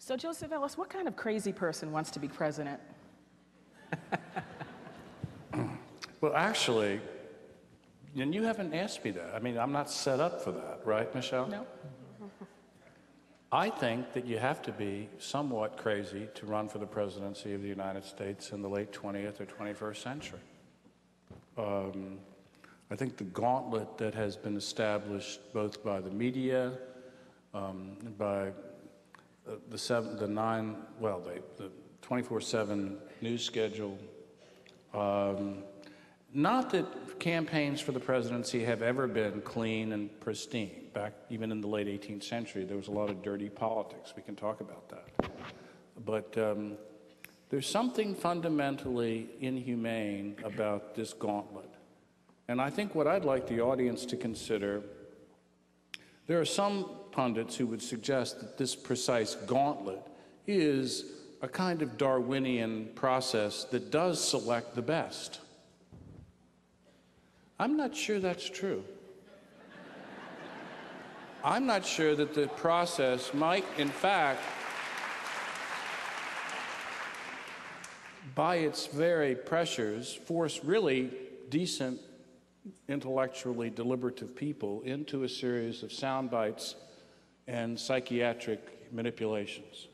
So, Joseph Ellis, what kind of crazy person wants to be president? Well, actually, and you haven't asked me that. I mean, I'm not set up for that, right, Michelle? No. I think that you have to be somewhat crazy to run for the presidency of the United States in the late 20th or 21st century. I think the gauntlet that has been established both by the media, by the 24/7 news schedule. Not that campaigns for the presidency have ever been clean and pristine. Back even in the late 18th century, there was a lot of dirty politics. We can talk about that. But there's something fundamentally inhumane about this gauntlet. And I think what I'd like the audience to consider, there are some pundits who would suggest that this precise gauntlet is a kind of Darwinian process that does select the best. I'm not sure that's true. I'm not sure that the process might, in fact, by its very pressures, force really decent, intellectually deliberative people into a series of sound bites and psychiatric manipulations.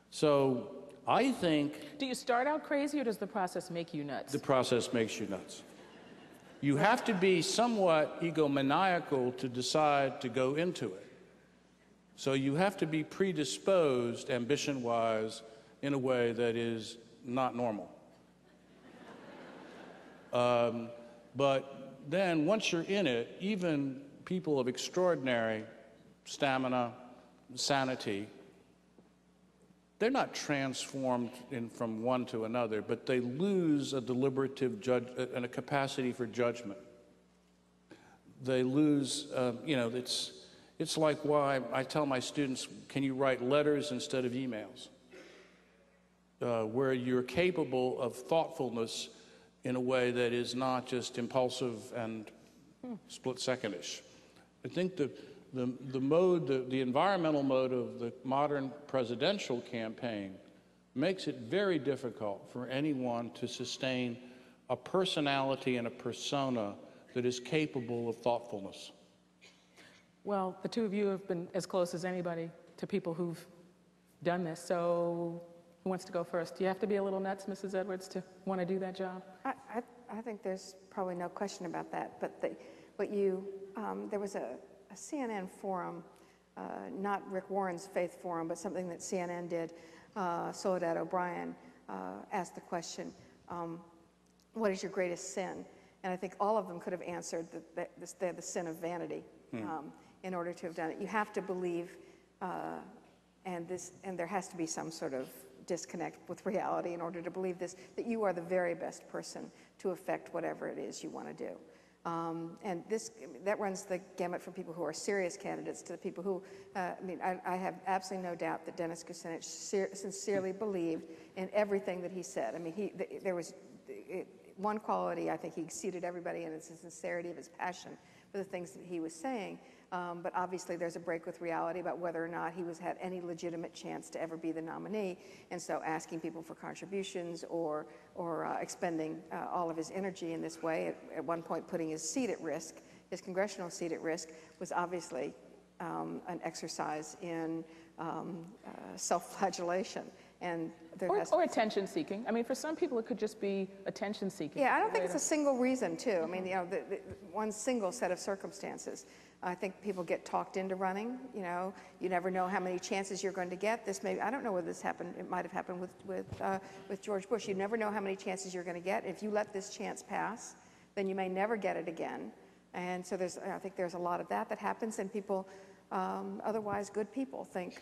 So I think... Do you start out crazy, or does the process make you nuts? The process makes you nuts. You have to be somewhat egomaniacal to decide to go into it. So you have to be predisposed, ambition-wise, in a way that is not normal. But then once you're in it, even people of extraordinary stamina, sanity, they're not transformed from one to another, but they lose a deliberative and a capacity for judgment. They lose, it's like why I tell my students, can you write letters instead of emails? Where you're capable of thoughtfulness in a way that is not just impulsive and split-second-ish. I think the environmental mode of the modern presidential campaign makes it very difficult for anyone to sustain a personality and a persona that is capable of thoughtfulness. Well, the two of you have been as close as anybody to people who've done this, so who wants to go first? Do you have to be a little nuts, Mrs. Edwards, to want to do that job? I think there's probably no question about that, but there was a CNN forum, not Rick Warren's Faith Forum, but something that CNN did. Soledad O'Brien asked the question, what is your greatest sin? And I think all of them could have answered that they're the sin of vanity in order to have done it. You have to believe, and there has to be some sort of disconnect with reality in order to believe this, that you are the very best person to affect whatever it is you want to do. And that runs the gamut from people who are serious candidates to the people who, I have absolutely no doubt that Dennis Kucinich sincerely believed in everything that he said. I mean, there was one quality, I think he exceeded everybody, and it's the sincerity of his passion for the things that he was saying. But obviously there's a break with reality about whether or not he had any legitimate chance to ever be the nominee. And so asking people for contributions or expending all of his energy in this way, at one point putting his seat at risk, his congressional seat at risk, was obviously an exercise in self-flagellation. And or attention seeking. I mean, for some people it could just be attention seeking. Yeah, I don't think it's a single reason, too. I mean, one single set of circumstances. I think people get talked into running. You never know how many chances you're going to get. I don't know whether this happened. It might have happened with George Bush. You never know how many chances you're going to get. If you let this chance pass, then you may never get it again. And so I think there's a lot of that happens, and people, otherwise good people, think,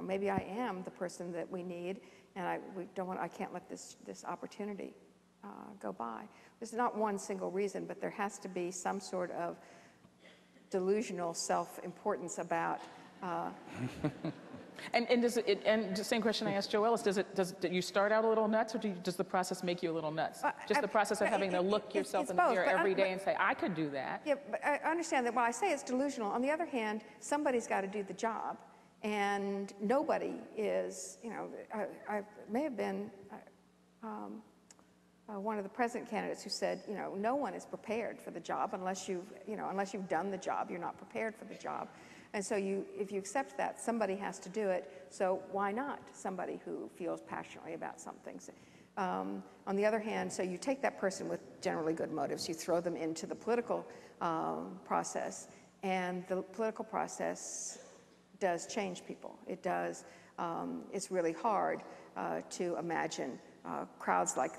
maybe I am the person that we need, and I can't let this opportunity go by. There's not one single reason, but there has to be some sort of delusional self-importance about. And the same question I asked Joe Ellis, do you start out a little nuts, or does the process make you a little nuts? Just the process of having to look yourself in the mirror every day and say, I could do that. Yeah, but I understand that when I say it's delusional, on the other hand, somebody's got to do the job. And nobody is, you know, I may have been one of the president candidates who said, you know, no one is prepared for the job unless you've done the job, you're not prepared for the job. And so if you accept that, somebody has to do it, so why not somebody who feels passionately about something? On the other hand, so you take that person with generally good motives, you throw them into the political process, and the political process does change people. It does, it's really hard to imagine crowds like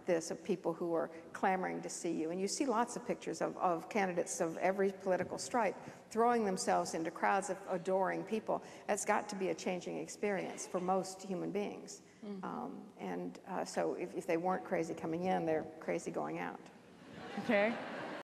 this of people who are clamoring to see you. And you see lots of pictures of candidates of every political stripe throwing themselves into crowds of adoring people. That's got to be a changing experience for most human beings. So if they weren't crazy coming in, they're crazy going out. Okay.